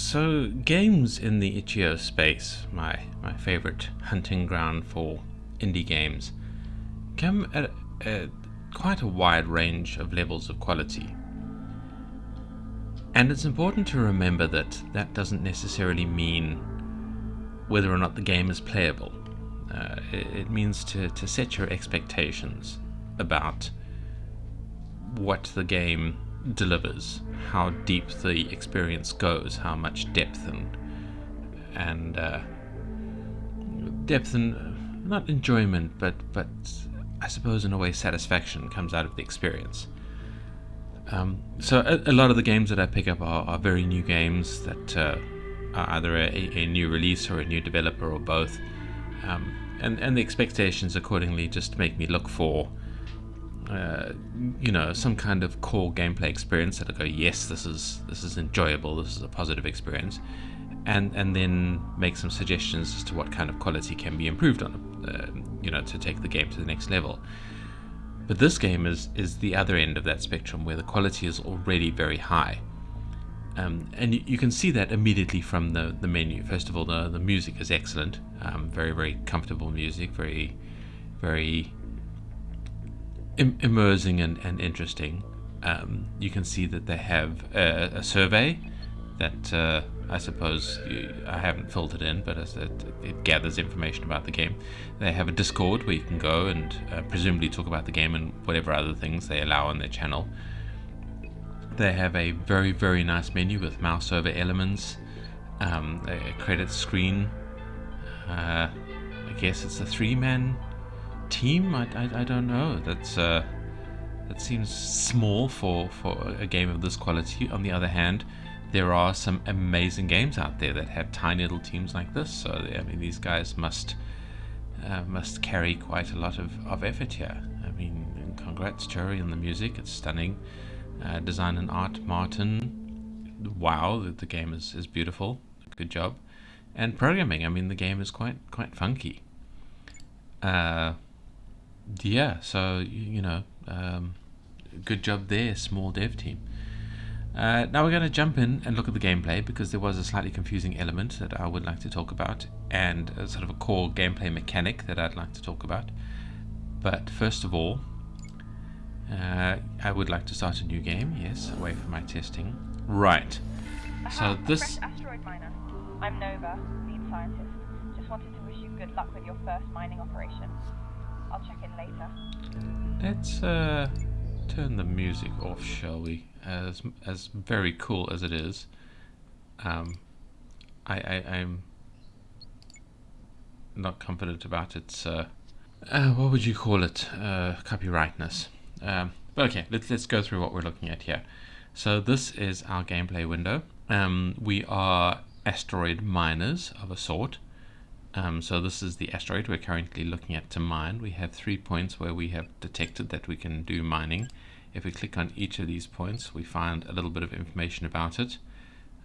So games in the Itchio space, my favorite hunting ground for indie games, come at quite a wide range of levels of quality. And it's important to remember that that doesn't necessarily mean whether or not the game is playable. It means to set your expectations about what the game delivers, how deep the experience goes, how much depth and not enjoyment, but I suppose in a way satisfaction comes out of the experience. So a lot of the games that I pick up are very new games that are either a new release or a new developer or both, and the expectations accordingly just make me look for some kind of core gameplay experience that I go, yes, this is enjoyable, this is a positive experience, and then make some suggestions as to what kind of quality can be improved on, to take the game to the next level. But this game is the other end of that spectrum, where the quality is already very high, and you can see that immediately from the menu. First of all, the music is excellent, very very comfortable music, very very immersing and interesting. You can see that they have a survey that I suppose I haven't filtered in, but as it gathers information about the game. They have a Discord where you can go and presumably talk about the game and whatever other things they allow on their channel. They have a very very nice menu with mouse over elements, a credit screen. I guess it's a 3-man team. I don't know. That seems small for a game of this quality. On the other hand, there are some amazing games out there that have tiny little teams like this. So I mean, these guys must carry quite a lot of effort here. I mean, congrats, Cherry, on the music. It's stunning. Design and art, Martin. Wow, the game is beautiful. Good job. And programming. I mean, the game is quite funky. Yeah, so good job there, small dev team. Now we're going to jump in and look at the gameplay, because there was a slightly confusing element that I would like to talk about, and a sort of a core gameplay mechanic that I'd like to talk about. But first of all, I would like to start a new game. Yes, away from my testing. Right. So this. Fresh asteroid miner. I'm Nova, lead scientist. Just wanted to wish you good luck with your first mining operation. I'll check in later. Let's turn the music off, shall we? As very cool as it is, I'm not confident about its what would you call it, copyrightness. But okay, let's go through what we're looking at here. So this is our gameplay window. We are asteroid miners of a sort. So this is the asteroid we're currently looking at to mine. We have 3 points where we have detected that we can do mining. If we click on each of these points, we find a little bit of information about it.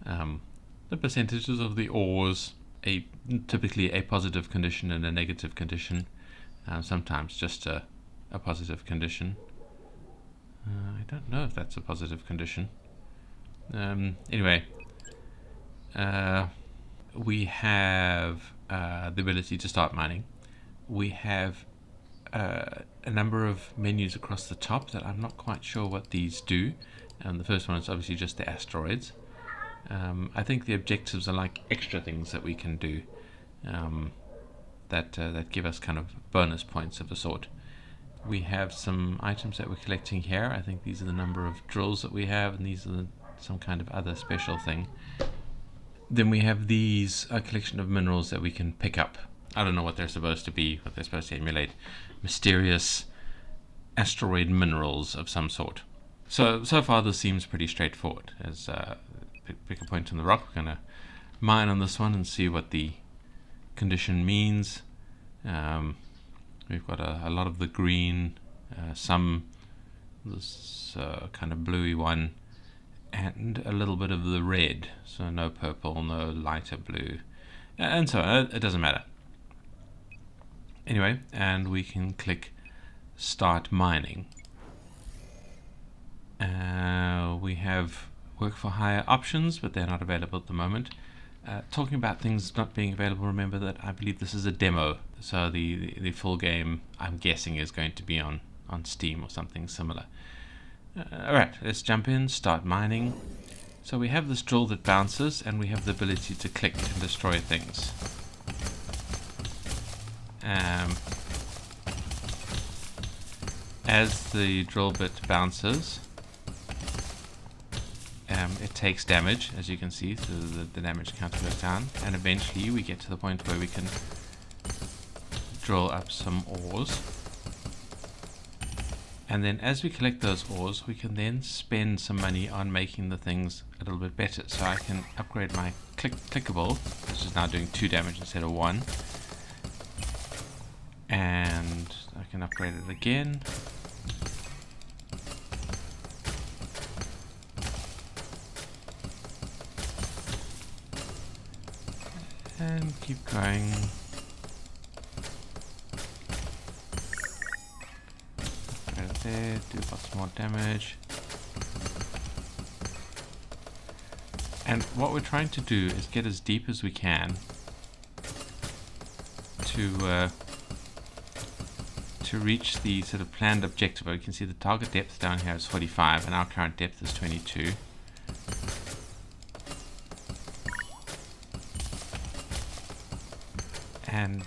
The percentages of the ores, typically a positive condition and a negative condition, sometimes just a positive condition. I don't know if that's a positive condition. Anyway, we have the ability to start mining. We have a number of menus across the top that I'm not quite sure what these do. The first one is obviously just the asteroids. I think the objectives are like extra things that we can do that give us kind of bonus points of a sort. We have some items that we're collecting here. I think these are the number of drills that we have, and these are some kind of other special thing. Then we have these, a collection of minerals that we can pick up. I don't know what they're supposed to be, what they're supposed to emulate. Mysterious asteroid minerals of some sort. So far this seems pretty straightforward. As pick a point on the rock, we're going to mine on this one and see what the condition means. We've got a lot of the green, some this kind of bluey one, and a little bit of the red. So no purple, no lighter blue, and so on. It doesn't matter. Anyway, and we can click start mining. work for hire options, but they're not available at the moment. Talking about things not being available, remember that I believe this is a demo, so the full game, I'm guessing, is going to be on Steam or something similar. Alright, let's jump in, start mining. So we have this drill that bounces, and we have the ability to click and destroy things. As the drill bit bounces, it takes damage, as you can see, so the damage counter goes down, and eventually we get to the point where we can drill up some ores. And then as we collect those ores, we can then spend some money on making the things a little bit better. So I can upgrade my clickable, which is now doing 2 damage instead of 1. And I can upgrade it again. And keep going. Right there, do lots more damage. And what we're trying to do is get as deep as we can to reach the sort of planned objective. You can see the target depth down here is 45 and our current depth is 22. And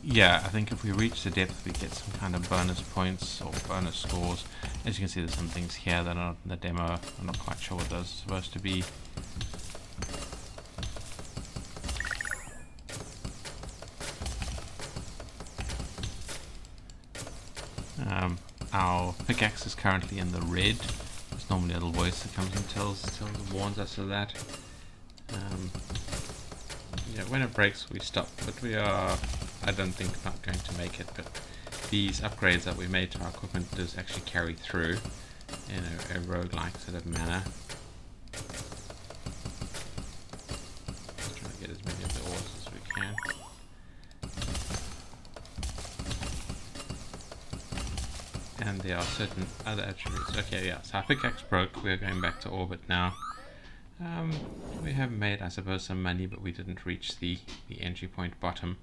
yeah, I think if we reach the depth we get some kind of bonus points or bonus scores. As you can see, there's some things here that are not in the demo. I'm not quite sure what those are supposed to be. Our pickaxe is currently in the red. There's normally a little voice that comes and warns us of that. Yeah, when it breaks we stop, but I don't think not going to make it, but these upgrades that we made to our equipment does actually carry through in a roguelike sort of manner. Just trying to get as many of the ores as we can. And there are certain other attributes. Okay, yeah, so our pickaxe broke, we're going back to orbit now. We have made, I suppose, some money, but we didn't reach the entry point bottom.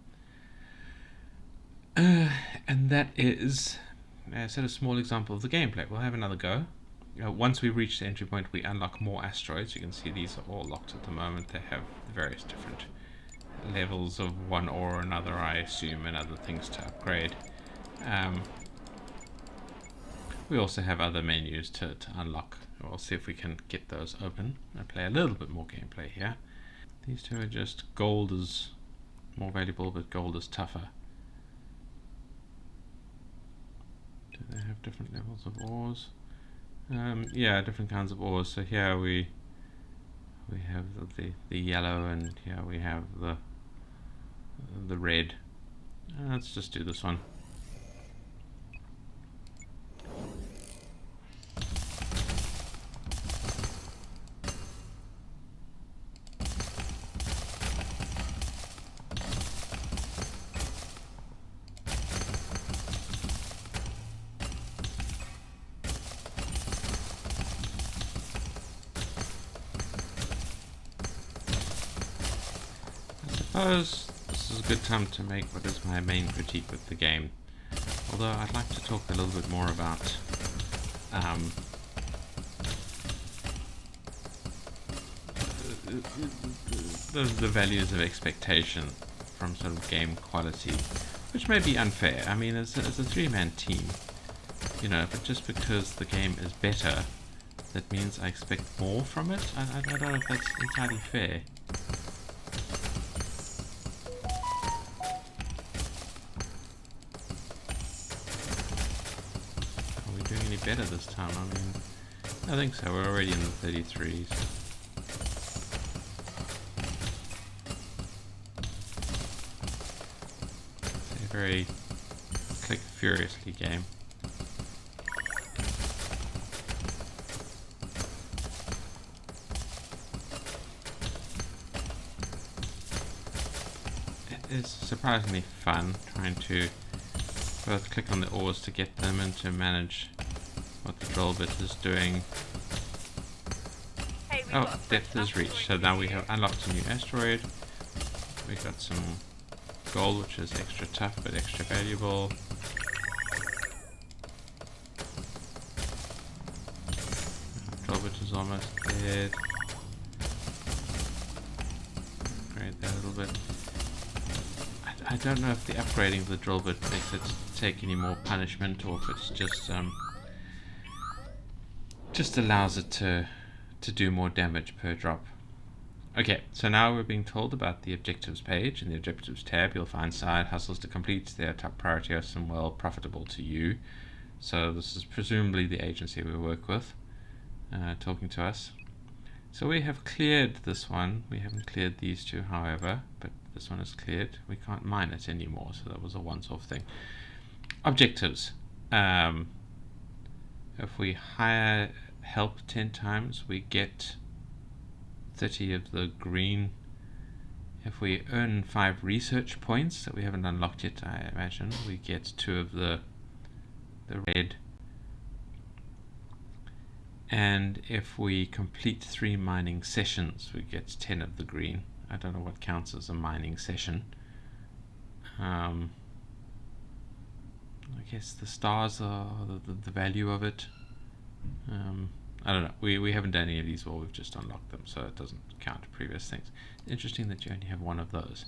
And that is a sort of small example of the gameplay. We'll have another go. Once we reach the entry point, we unlock more asteroids. You can see these are all locked at the moment. They have various different levels of one or another, I assume, and other things to upgrade. We also have other menus to unlock. We'll see if we can get those open and play a little bit more gameplay here. These two are just gold is more valuable, but gold is tougher. Do they have different levels of ores? Yeah, different kinds of ores. So here we have the yellow, and here we have the red. Let's just do this one. I suppose this is a good time to make what is my main critique with the game. Although I'd like to talk a little bit more about the values of expectation from sort of game quality, which may be unfair. I mean, as a 3-man team, you know, but just because the game is better, that means I expect more from it. I don't know if that's entirely fair. Better this time. I mean, I think so. We're already in the 33s. It's a very click furiously game. It is surprisingly fun trying to both click on the ores to get them and to manage what the drill bit is doing. Oh, depth is reached. So now we have unlocked a new asteroid. We got some gold, which is extra tough but extra valuable. Robert is almost dead. Upgrade that a little bit. I don't know if the upgrading of the drill bit makes it take any more punishment, or if it's just allows it to do more damage per drop. Okay, so now we're being told about the objectives page. In the objectives tab, you'll find side hustles to complete. They are top priority and well profitable to you. So this is presumably the agency we work with, talking to us. So we have cleared this one. We haven't cleared these two, however, but this one is cleared. We can't mine it anymore, so that was a once-off thing. Objectives. If we hire help 10 times, we get 30 of the green. If we earn 5 research points that we haven't unlocked yet, I imagine, we get 2 of the red. And if we complete 3 mining sessions, we get 10 of the green. I don't know what counts as a mining session. I guess the stars are the value of it. I don't know. We haven't done any of these, or we've just unlocked them, so it doesn't count previous things. Interesting that you only have 1 of those.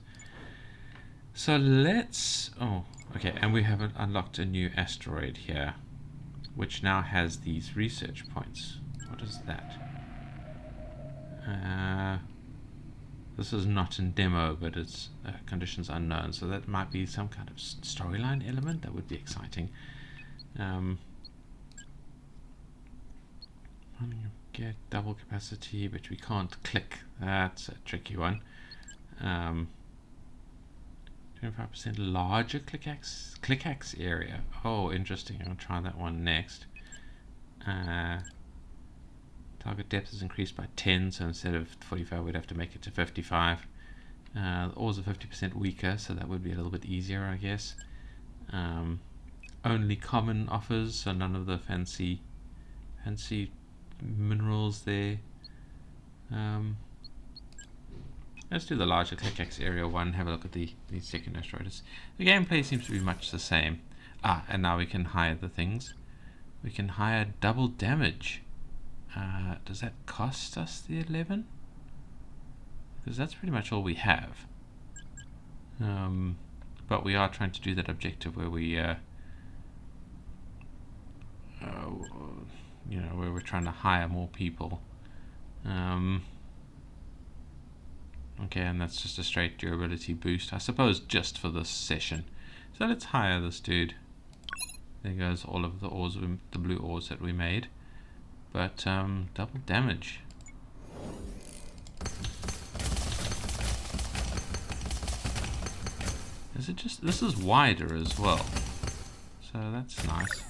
So let's... Oh, okay, and we have unlocked a new asteroid here, which now has these research points. What is that? This is not in demo, but it's conditions unknown, so that might be some kind of storyline element. That would be exciting. Get double capacity, but we can't click. That's a tricky one. 25% larger click axe area. Oh, interesting. I'll try that one next. Target depth is increased by 10, so instead of 45 we'd have to make it to 55. The ores are 50% weaker, so that would be a little bit easier, I guess. Only common offers, so none of the fancy minerals there. Let's do the larger click-axe area one, have a look at the second asteroids. The gameplay seems to be much the same. And now we can hire the things. We can hire double damage. Does that cost us the 11? Because that's pretty much all we have. But we are trying to do that objective where we where we're trying to hire more people. Okay, and that's just a straight durability boost, I suppose, just for this session. So let's hire this dude. There goes all of the ores, the blue ores that we made. But double damage. Is it just... This is wider as well, so that's nice.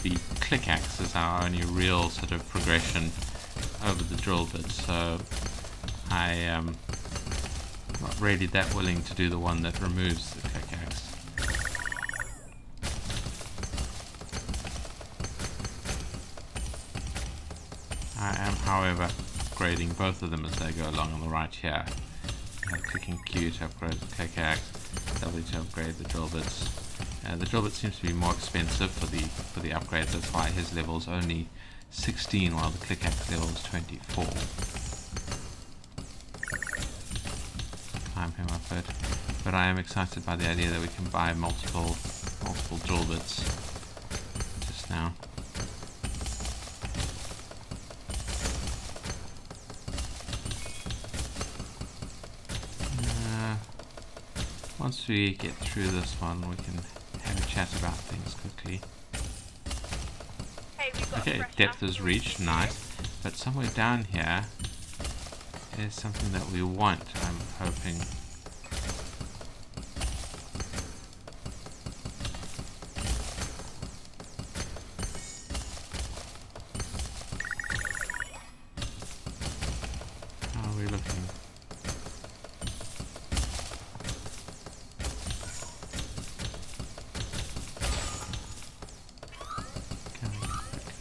The click axe is our only real sort of progression over the drill bit, so I am not really that willing to do the one that removes the click axe. I am, however, upgrading both of them as they go along on the right here. Clicking Q to upgrade the click axe, W to upgrade the drill bits. The drill bit seems to be more expensive for the upgrades. That's why his level is only 16 while the click axe level is 24. Climb him up it. But I am excited by the idea that we can buy multiple drill bits just now. Once we get through this one, we can have a chat about things quickly. Okay, depth is reached, nice. But somewhere down here is something that we want, I'm hoping.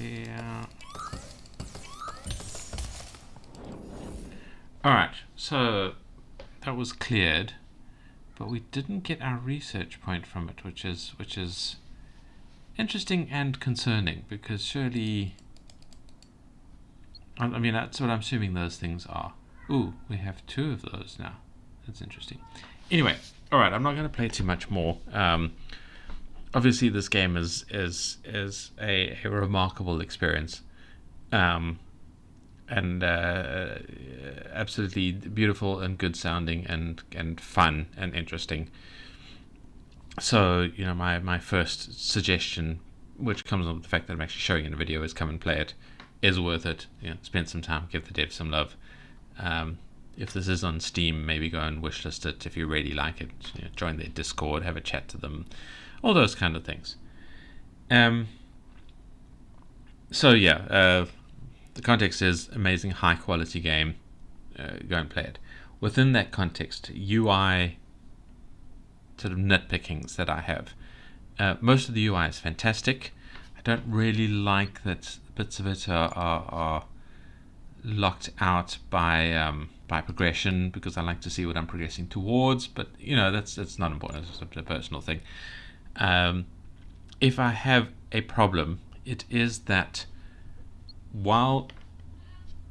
Yeah. Alright, so that was cleared, but we didn't get our research point from it, which is interesting and concerning, because surely, I mean, that's what I'm assuming those things are. Ooh, we have 2 of those now. That's interesting. Anyway, alright, I'm not going to play too much more. Obviously this game is a remarkable experience. And absolutely beautiful and good sounding and fun and interesting. So, my first suggestion, which comes on with the fact that I'm actually showing in a video, is come and play it. Is worth it. Spend some time, give the devs some love. If this is on Steam, maybe go and wishlist it if you really like it. Join their Discord, have a chat to them, all those kind of things. The context is amazing, high quality game. Go and play it. Within that context, UI sort of nitpickings that I have. Most of the UI is fantastic. I don't really like that bits of it are locked out by progression, because I like to see what I'm progressing towards. But that's not important. It's a personal thing. If I have a problem, it is that while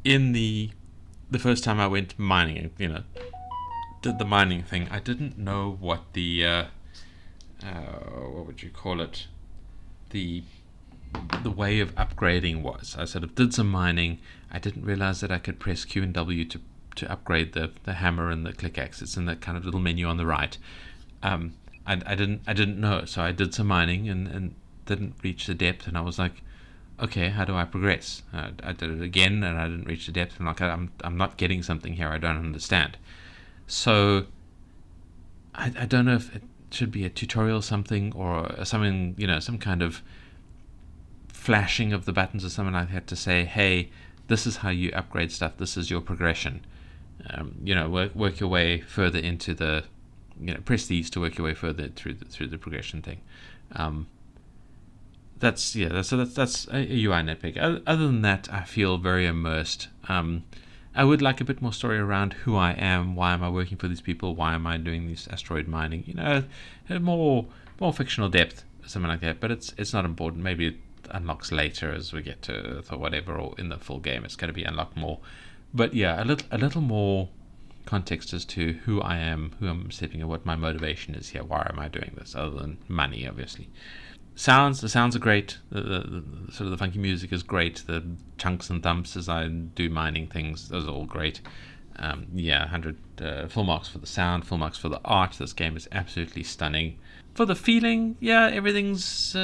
in the first time I went mining, did the mining thing, I didn't know what the what would you call it, the way of upgrading was. I sort of did some mining. I didn't realize that I could press Q and W to upgrade the hammer and the click axe. It's in that kind of little menu on the right. I didn't know, so I did some mining and didn't reach the depth, and I was like, okay, how do I progress? I did it again, and I didn't reach the depth. I'm like, I'm not getting something here. I don't understand. So I don't know if it should be a tutorial something, or something, some kind of flashing of the buttons or something like that to say, hey, this is how you upgrade stuff. This is your progression. Work your way further into the, press these to work your way further through the progression thing. That's a UI nitpick. Other than that, I feel very immersed. I would like a bit more story around who I am, why am I working for these people, why am I doing this asteroid mining, more fictional depth, something like that. But it's not important. Maybe it unlocks later as we get to Earth or whatever, or in the full game it's going to be unlocked more. But yeah, a little more context as to who I am, who I'm stepping, and what my motivation is here. Why am I doing this, other than money, obviously. The sounds are great. The sort of the funky music is great. The chunks and thumps as I do mining things, those are all great. 100 full marks for the sound, full marks for the art. This game is absolutely stunning. For the feeling, everything's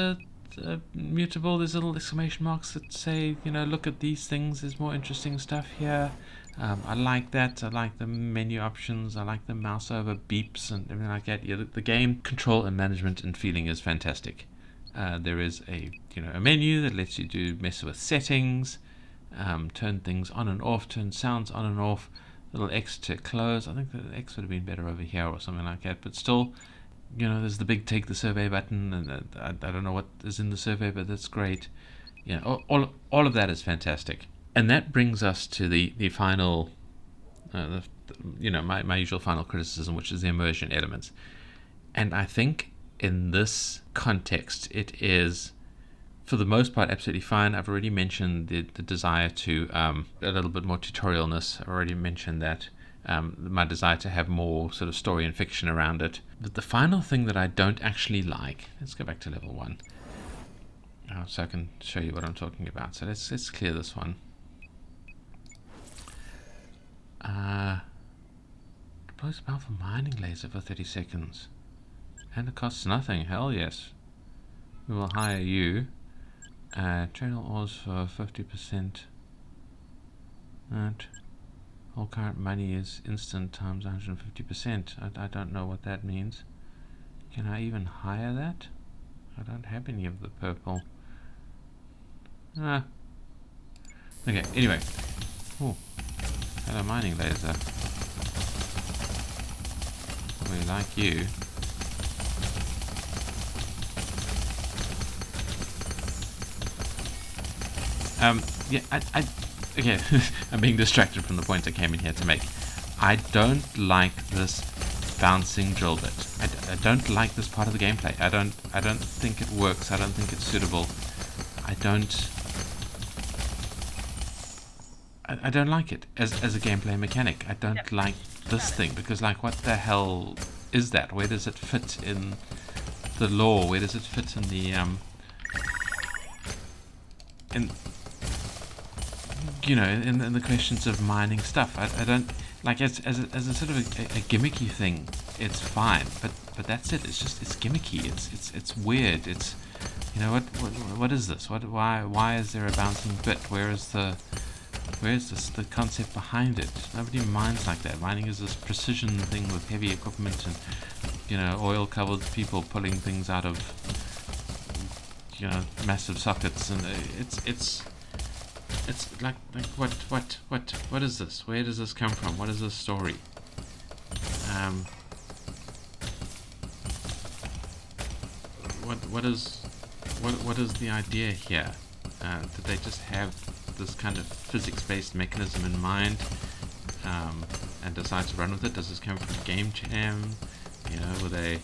mutable. There's little exclamation marks that say, look at these things. There's more interesting stuff here. I like that. I like the menu options. I like the mouse over beeps and everything like that. The game control and management and feeling is fantastic. There is a menu that lets you mess with settings, turn things on and off, turn sounds on and off. Little X to close. I think the X would have been better over here or something like that. But still, there's the big take the survey button, and I don't know what is in the survey, but that's great. All of that is fantastic. And that brings us to the final, my usual final criticism, which is the immersion elements. And I think in this context, it is, for the most part, absolutely fine. I've already mentioned the desire to a little bit more tutorialness. I've already mentioned that. My desire to have more sort of story and fiction around it. But the final thing that I don't actually like, let's go back to level 1, so I can show you what I'm talking about. So let's clear this one. Deploys a powerful mining laser for 30 seconds. And it costs nothing. Hell yes. We will hire you. Train all ores for 50%. And all current money is instant times 150%. I don't know what that means. Can I even hire that? I don't have any of the purple. Okay, anyway. Oh, hello mining laser. We like you. Yeah, okay, I'm being distracted from the point I came in here to make. I don't like this bouncing drill bit. I don't like this part of the gameplay. I don't think it works. I don't think it's suitable. I don't like it as a gameplay mechanic. I don't like this thing because, like, what the hell is that? Where does it fit in the lore? Where does it fit in the in in the questions of mining stuff? I don't like as a sort of a gimmicky thing. It's fine, but that's it. It's gimmicky. It's weird. It's what is this? Why is there a bouncing bit? Where's the concept behind it? Nobody mines like that. Mining is this precision thing with heavy equipment and oil covered people pulling things out of massive sockets, and it's like what is this? Where does this come from? What is this story? What is the idea here? Did they just have this kind of physics-based mechanism in mind and decide to run with it? Does this come from Game Jam? Were they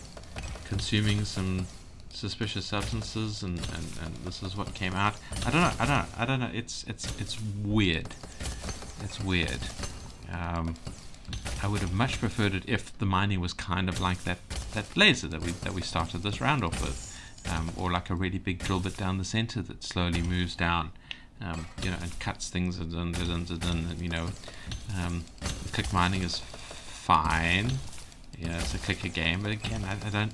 consuming some suspicious substances and this is what came out? I don't know. It's weird. It's weird. I would have much preferred it if the mining was kind of like that laser that we started this round off with, or like a really big drill bit down the center that slowly moves down, and cuts things and click mining is fine. It's a clicker game, but again, I don't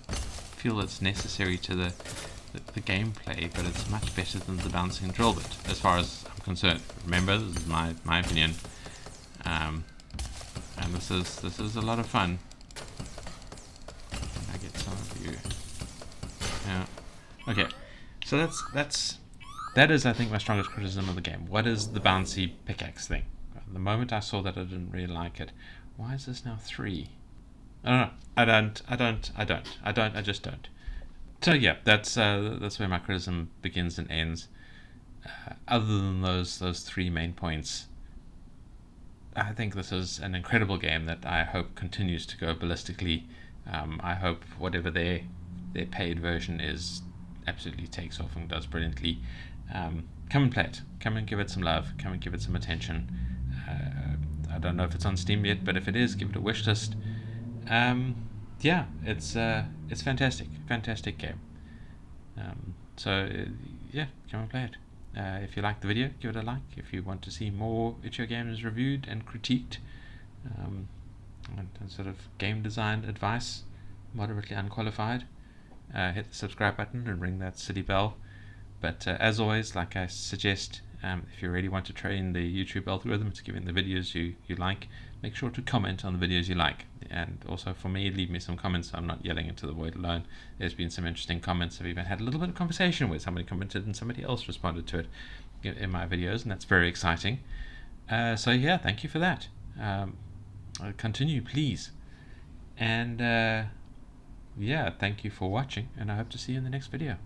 feel it's necessary to the gameplay, but it's much better than the bouncing drill bit, as far as I'm concerned. Remember, this is my opinion, and this is a lot of fun. Can I get some of you? Yeah. Okay. So that is I think my strongest criticism of the game. What is the bouncy pickaxe thing? The moment I saw that, I didn't really like it. Why is this now 3? I just don't. So yeah, that's where my criticism begins and ends. Other than those 3 main points, I think this is an incredible game that I hope continues to go ballistically. I hope whatever their paid version is absolutely takes off and does brilliantly. Come and play it. Come and give it some love. Come and give it some attention. I don't know if it's on Steam yet, but if it is, give it a wish list. Yeah, it's fantastic game. Yeah, come and play it. If you like the video, give it a like. If you want to see more Itchio games reviewed and critiqued, and sort of game design advice, moderately unqualified, hit the subscribe button and ring that silly bell. But as always, like I suggest, if you really want to train the YouTube algorithm to give in the videos you like, make sure to comment on the videos you like. And also for me, leave me some comments so I'm not yelling into the void alone. There's been some interesting comments. I've even had a little bit of conversation where somebody commented and somebody else responded to it in my videos, and that's very exciting. So yeah, thank you for that. Continue, please. And yeah, thank you for watching, and I hope to see you in the next video.